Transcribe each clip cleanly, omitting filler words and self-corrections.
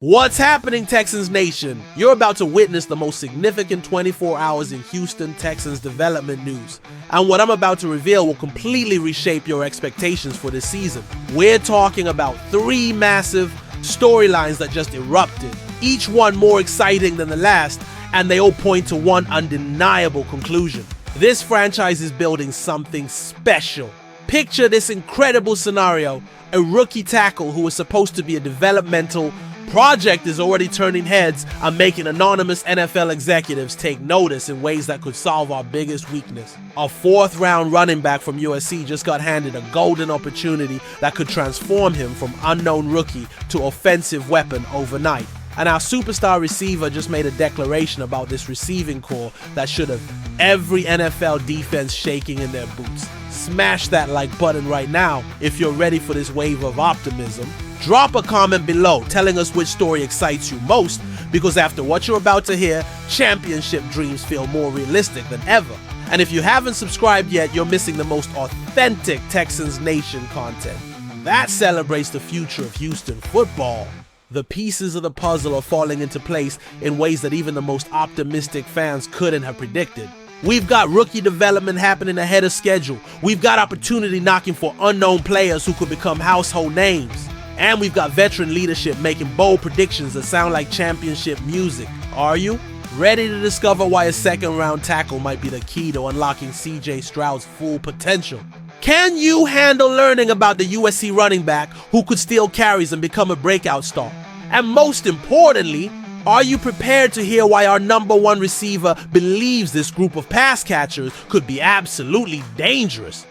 What's happening, Texans Nation? You're about to witness the most significant 24 hours in Houston Texans development news. And what I'm about to reveal will completely reshape your expectations for this season. We're talking about 3 massive storylines that just erupted, each one more exciting than the last, and they all point to one undeniable conclusion. This franchise is building something special. Picture this incredible scenario. A rookie tackle who was supposed to be a developmental project is already turning heads and making anonymous NFL executives take notice in ways that could solve our biggest weakness. A 4th-round running back from USC just got handed a golden opportunity that could transform him from unknown rookie to offensive weapon overnight. And our superstar receiver just made a declaration about this receiving core that should have every NFL defense shaking in their boots. Smash that like button right now if you're ready for this wave of optimism. Drop a comment below telling us which story excites you most, because after what you're about to hear, championship dreams feel more realistic than ever. And if you haven't subscribed yet, you're missing the most authentic Texans Nation content that celebrates the future of Houston football. The pieces of the puzzle are falling into place in ways that even the most optimistic fans couldn't have predicted. We've got rookie development happening ahead of schedule. We've got opportunity knocking for unknown players who could become household names. And we've got veteran leadership making bold predictions that sound like championship music. Are you ready to discover why a 2nd-round tackle might be the key to unlocking CJ Stroud's full potential? Can you handle learning about the USC running back who could steal carries and become a breakout star? And most importantly, are you prepared to hear why our #1 receiver believes this group of pass catchers could be absolutely dangerous?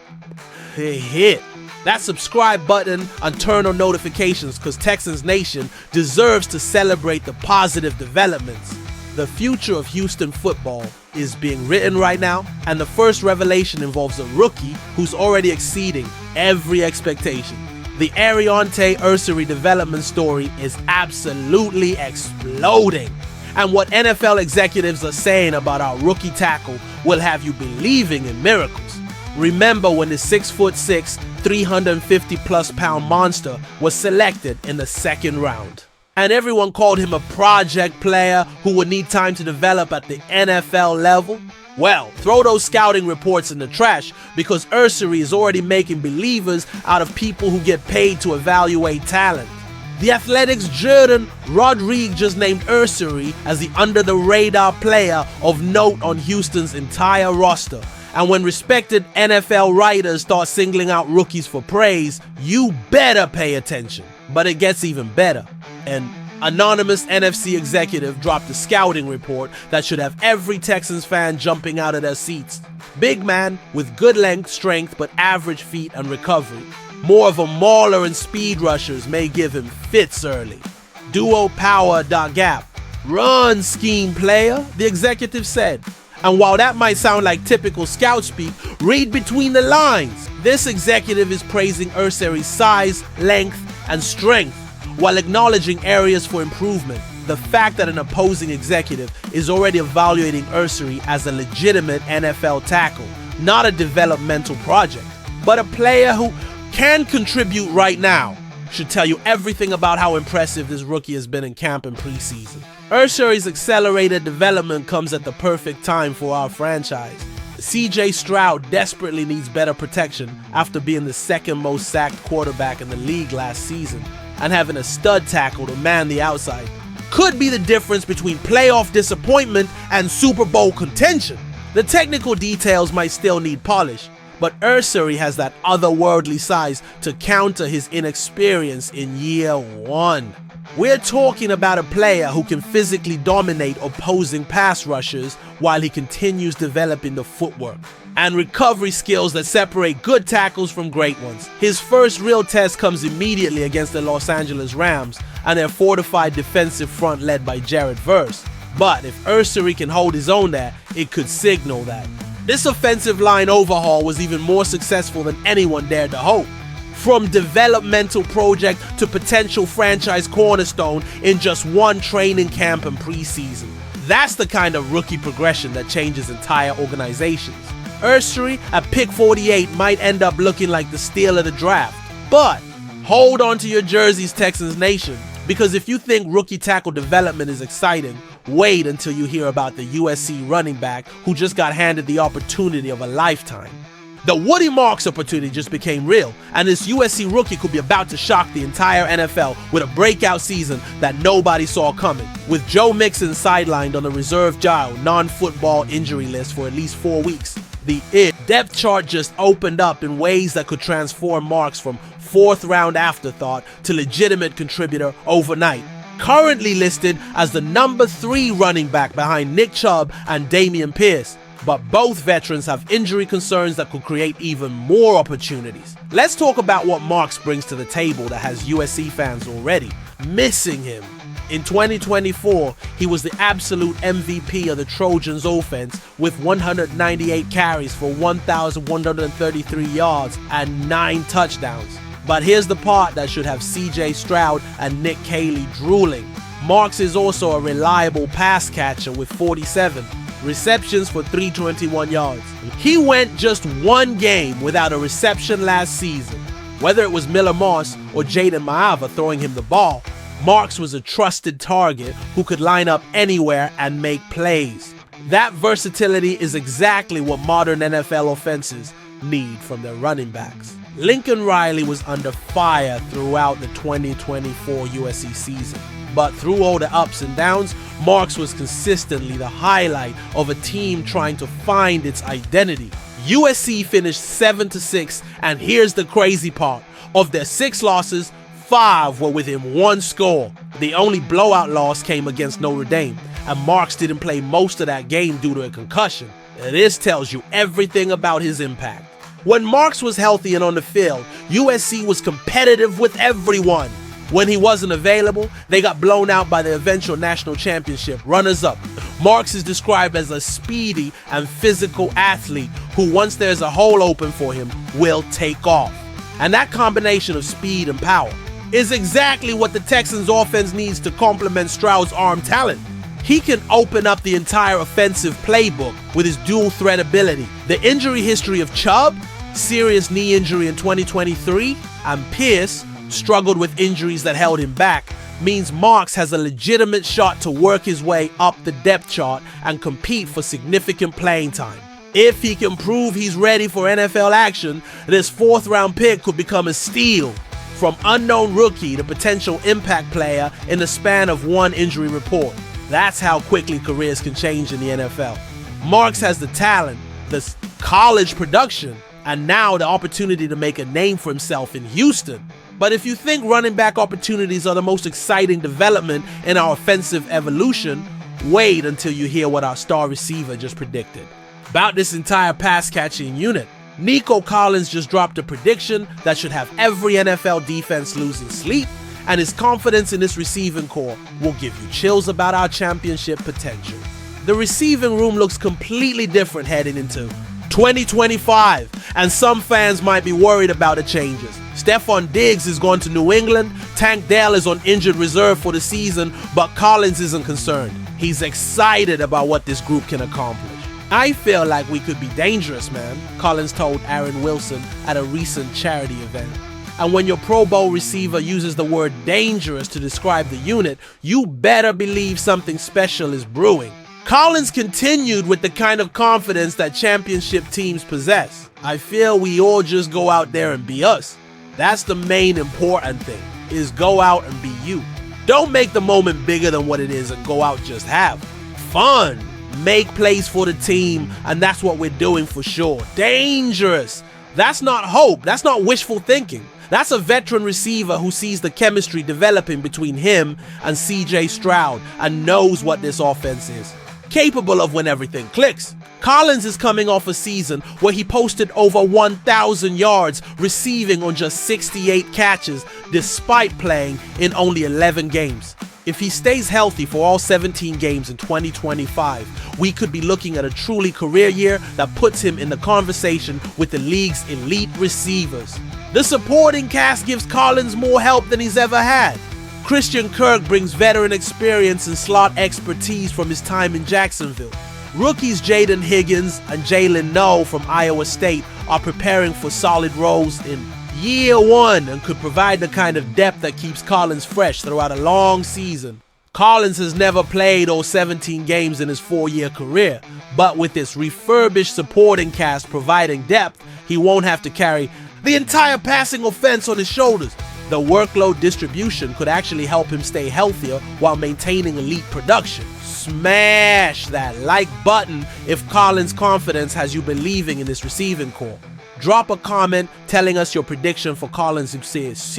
Hit that subscribe button and turn on notifications, because Texans Nation deserves to celebrate the positive developments. The future of Houston football is being written right now, and the first revelation involves a rookie who's already exceeding every expectation. The Ariante Ursary development story is absolutely exploding. And what NFL executives are saying about our rookie tackle will have you believing in miracles. Remember when the 6'6", 350+ pound monster was selected in the 2nd round. And everyone called him a project player who would need time to develop at the NFL level? Well, throw those scouting reports in the trash, because Ursary is already making believers out of people who get paid to evaluate talent. The Athletics' Jordan Rodriguez just named Ursary as the under-the-radar player of note on Houston's entire roster. And when respected NFL writers start singling out rookies for praise, you better pay attention. But it gets even better. An anonymous NFC executive dropped a scouting report that should have every Texans fan jumping out of their seats. Big man with good length, strength, but average feet and recovery. More of a mauler and speed rushers may give him fits early. Duo power gap. Run scheme player, the executive said. And while that might sound like typical scout speak, read between the lines. This executive is praising Ursary's size, length, and strength, while acknowledging areas for improvement. The fact that an opposing executive is already evaluating Ursary as a legitimate NFL tackle, not a developmental project, but a player who can contribute right now, should tell you everything about how impressive this rookie has been in camp and preseason. Ursary's accelerated development comes at the perfect time for our franchise. CJ Stroud desperately needs better protection after being the 2nd most sacked quarterback in the league last season, and having a stud tackle to man the outside could be the difference between playoff disappointment and Super Bowl contention. The technical details might still need polish, but Ursary has that otherworldly size to counter his inexperience in year 1. We're talking about a player who can physically dominate opposing pass rushers while he continues developing the footwork and recovery skills that separate good tackles from great ones. His first real test comes immediately against the Los Angeles Rams and their fortified defensive front led by Jared Verse. But if Ursary can hold his own there, it could signal that this offensive line overhaul was even more successful than anyone dared to hope. From developmental project to potential franchise cornerstone in just 1 training camp and preseason. That's the kind of rookie progression that changes entire organizations. Ursary at pick 48 might end up looking like the steal of the draft. But hold on to your jerseys, Texans Nation, Because if you think rookie tackle development is exciting, wait until you hear about the USC running back who just got handed the opportunity of a lifetime. The Woody Marks opportunity just became real, and this USC rookie could be about to shock the entire NFL with a breakout season that nobody saw coming. With Joe Mixon sidelined on a reserve child, non-football injury list for at least 4 weeks, the depth chart just opened up in ways that could transform Marks from fourth-round afterthought to legitimate contributor overnight. Currently listed as the number 3 running back behind Nick Chubb and Dameon Pierce. But both veterans have injury concerns that could create even more opportunities. Let's talk about what Marks brings to the table that has USC fans already missing him. In 2024, he was the absolute MVP of the Trojans offense with 198 carries for 1,133 yards and 9 touchdowns. But here's the part that should have CJ Stroud and Nick Caley drooling. Marks is also a reliable pass catcher with 47 receptions for 321 yards. He went just 1 game without a reception last season. Whether it was Miller Moss or Jaden Maava throwing him the ball, Marks was a trusted target who could line up anywhere and make plays. That versatility is exactly what modern NFL offenses need from their running backs. Lincoln Riley was under fire throughout the 2024 USC season. But through all the ups and downs, Marks was consistently the highlight of a team trying to find its identity. USC finished 7-6, and here's the crazy part. Of their 6 losses, 5 were within 1 score. The only blowout loss came against Notre Dame, and Marks didn't play most of that game due to a concussion. This tells you everything about his impact. When Marks was healthy and on the field, USC was competitive with everyone. When he wasn't available, they got blown out by the eventual national championship runners-up. Marks is described as a speedy and physical athlete who, once there's a hole open for him, will take off. And that combination of speed and power is exactly what the Texans offense needs to complement Stroud's arm talent. He can open up the entire offensive playbook with his dual threat ability. The injury history of Chubb, serious knee injury in 2023, and Pierce, struggled with injuries that held him back, means Marks has a legitimate shot to work his way up the depth chart and compete for significant playing time. If he can prove he's ready for NFL action, this 4th-round pick could become a steal. From unknown rookie to potential impact player in the span of 1 injury report. That's how quickly careers can change in the NFL. Marks has the talent, the college production, and now the opportunity to make a name for himself in Houston. But if you think running back opportunities are the most exciting development in our offensive evolution, wait until you hear what our star receiver just predicted. About this entire pass-catching unit, Nico Collins just dropped a prediction that should have every NFL defense losing sleep, and his confidence in this receiving core will give you chills about our championship potential. The receiving room looks completely different heading into 2025, and some fans might be worried about the changes. Stephon Diggs is going to New England, Tank Dell is on injured reserve for the season, but Collins isn't concerned. He's excited about what this group can accomplish. I feel like we could be dangerous, man, Collins told Aaron Wilson at a recent charity event. And when your Pro Bowl receiver uses the word dangerous to describe the unit, you better believe something special is brewing. Collins continued with the kind of confidence that championship teams possess. I feel we all just go out there and be us. That's the main important thing, is go out and be you. Don't make the moment bigger than what it is and go out just have fun. Make plays for the team, and that's what we're doing for sure. Dangerous. That's not hope. That's not wishful thinking. That's a veteran receiver who sees the chemistry developing between him and CJ Stroud and knows what this offense is capable of when everything clicks. Collins is coming off a season where he posted over 1,000 yards receiving on just 68 catches despite playing in only 11 games. If he stays healthy for all 17 games in 2025, we could be looking at a truly career year that puts him in the conversation with the league's elite receivers. The supporting cast gives Collins more help than he's ever had. Christian Kirk brings veteran experience and slot expertise from his time in Jacksonville. Rookies Jaden Higgins and Jalen Noe from Iowa State are preparing for solid roles in year one and could provide the kind of depth that keeps Collins fresh throughout a long season. Collins has never played all 17 games in his 4-year career, but with this refurbished supporting cast providing depth, he won't have to carry the entire passing offense on his shoulders. The workload distribution could actually help him stay healthier while maintaining elite production. Smash that like button if Collins' confidence has you believing in this receiving core. Drop a comment telling us your prediction for Collins' success.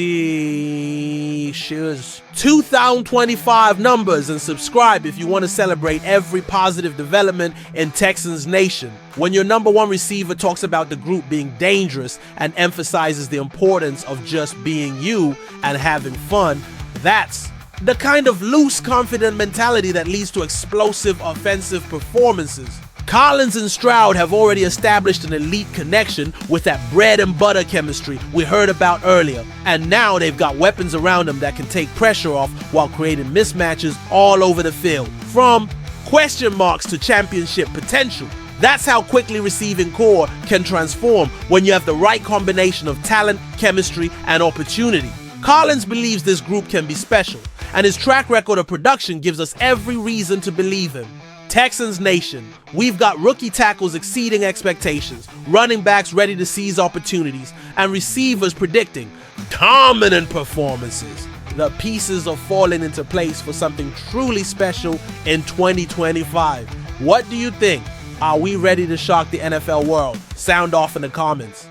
2025 numbers, and subscribe if you want to celebrate every positive development in Texans Nation. When your number one receiver talks about the group being dangerous and emphasizes the importance of just being you and having fun, that's the kind of loose, confident mentality that leads to explosive offensive performances. Collins and Stroud have already established an elite connection with that bread and butter chemistry we heard about earlier, and now they've got weapons around them that can take pressure off while creating mismatches all over the field. From question marks to championship potential. That's how quickly receiving core can transform when you have the right combination of talent, chemistry, and opportunity. Collins believes this group can be special, and his track record of production gives us every reason to believe him. Texans Nation, we've got rookie tackles exceeding expectations, running backs ready to seize opportunities, and receivers predicting dominant performances. The pieces are falling into place for something truly special in 2025. What do you think? Are we ready to shock the NFL world? Sound off in the comments.